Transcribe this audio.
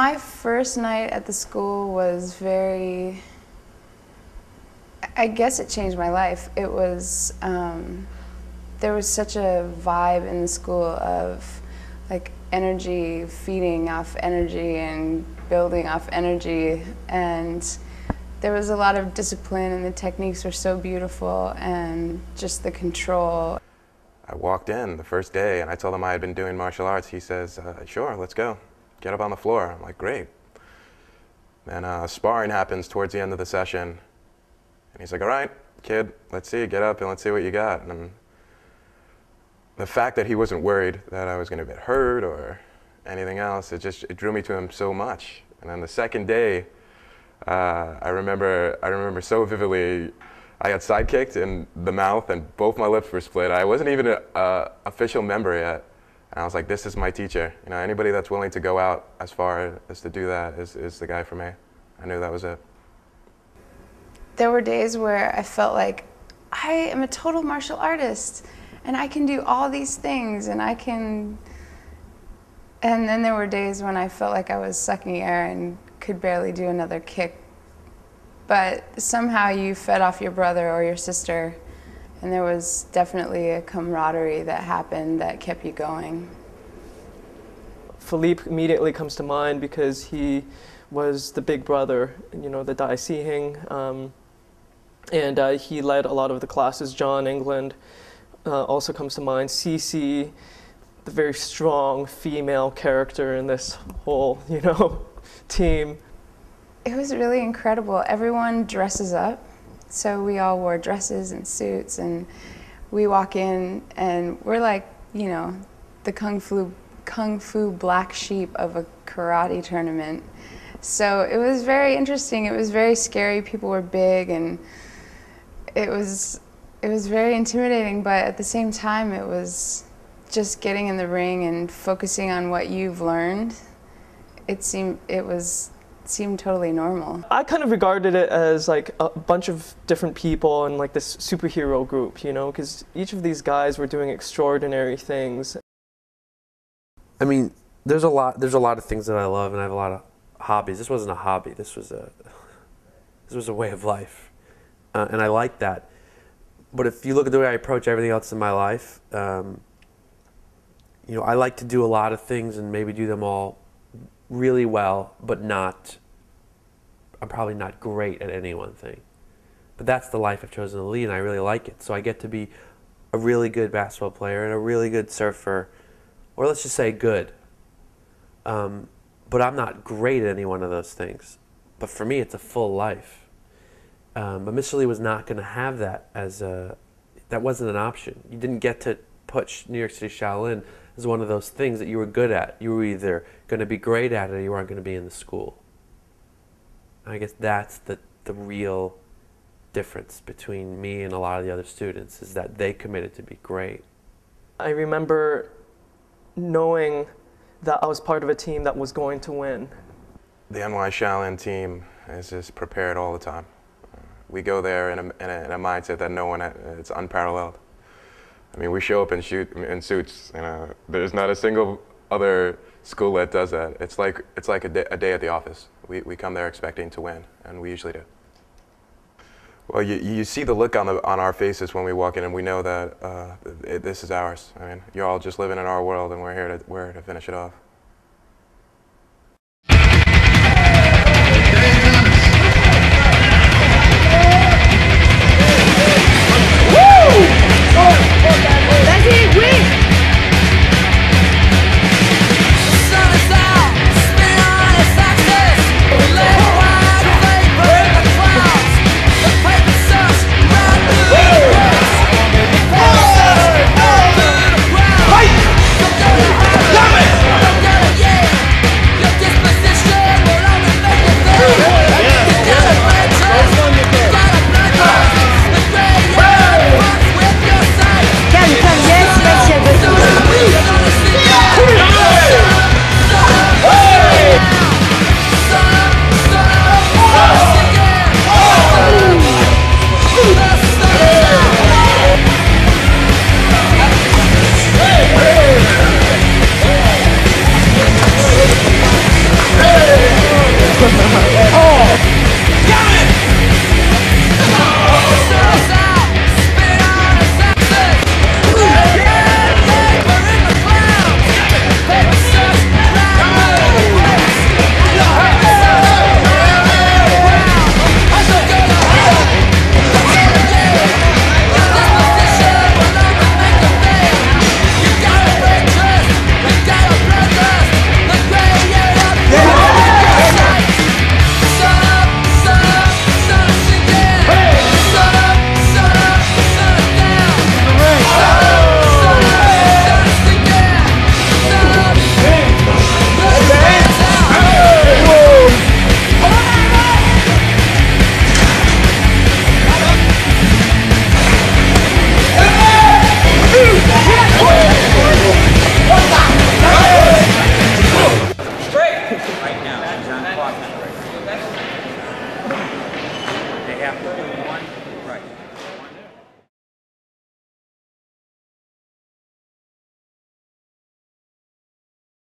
My first night at the school was very, I guess it changed my life. It was, there was such a vibe in the school of like energy, feeding off energy and building off energy, and there was a lot of discipline and the techniques were so beautiful and just the control. I walked in the first day and I told him I had been doing martial arts. He says, sure, let's go. Get up on the floor. I'm like, great. And sparring happens towards the end of the session. And he's like, all right, kid, let's see, get up and let's see what you got. And the fact that he wasn't worried that I was going to get hurt or anything else, it drew me to him so much. And then the second day, I remember so vividly, I got sidekicked in the mouth and both my lips were split. I wasn't even an official member yet. And I was like, this is my teacher. You know, anybody that's willing to go out as far as to do that is the guy for me. I knew that was it. There were days where I felt like I am a total martial artist and I can do all these things and and then there were days when I felt like I was sucking air and could barely do another kick. But somehow you fed off your brother or your sister, and there was definitely a camaraderie that happened that kept you going. Philippe immediately comes to mind because he was the big brother, you know, the Dai Sihing, and he led a lot of the classes. John England also comes to mind. Cece, the very strong female character in this whole, you know, team. It was really incredible. Everyone dresses up. So we all wore dresses and suits, and we walk in and we're like, you know, the Kung Fu black sheep of a karate tournament. So it was very interesting. It was very scary. People were big and it was very intimidating, but at the same time it was just getting in the ring and focusing on what you've learned. It seemed totally normal. I kind of regarded it as like a bunch of different people and like this superhero group, you know, because each of these guys were doing extraordinary things. I mean, there's a lot of things that I love, and I have a lot of hobbies. This wasn't a hobby. This was a way of life, and I like that. But if you look at the way I approach everything else in my life, you know, I like to do a lot of things and maybe do them all really well, but I'm probably not great at any one thing. But that's the life I've chosen to lead, and I really like it. So I get to be a really good basketball player and a really good surfer, or let's just say good. But I'm not great at any one of those things. But for me, it's a full life. But Mr. Lee was not going to have that that wasn't an option. You didn't get to put New York City Shaolin as one of those things that you were good at. You were either going to be great at it or you weren't going to be in the school. I guess that's the real difference between me and a lot of the other students, is that they committed to be great. I remember knowing that I was part of a team that was going to win. The NY Shaolin team is just prepared all the time. We go there in a mindset that it's unparalleled. I mean, we show up and shoot in suits. You know, there's not a single other school that does that. It's like a day at the office. We come there expecting to win, and we usually do. Well, you see the look on our faces when we walk in, and we know that this is ours. I mean, you're all just living in our world, and we're here to finish it off.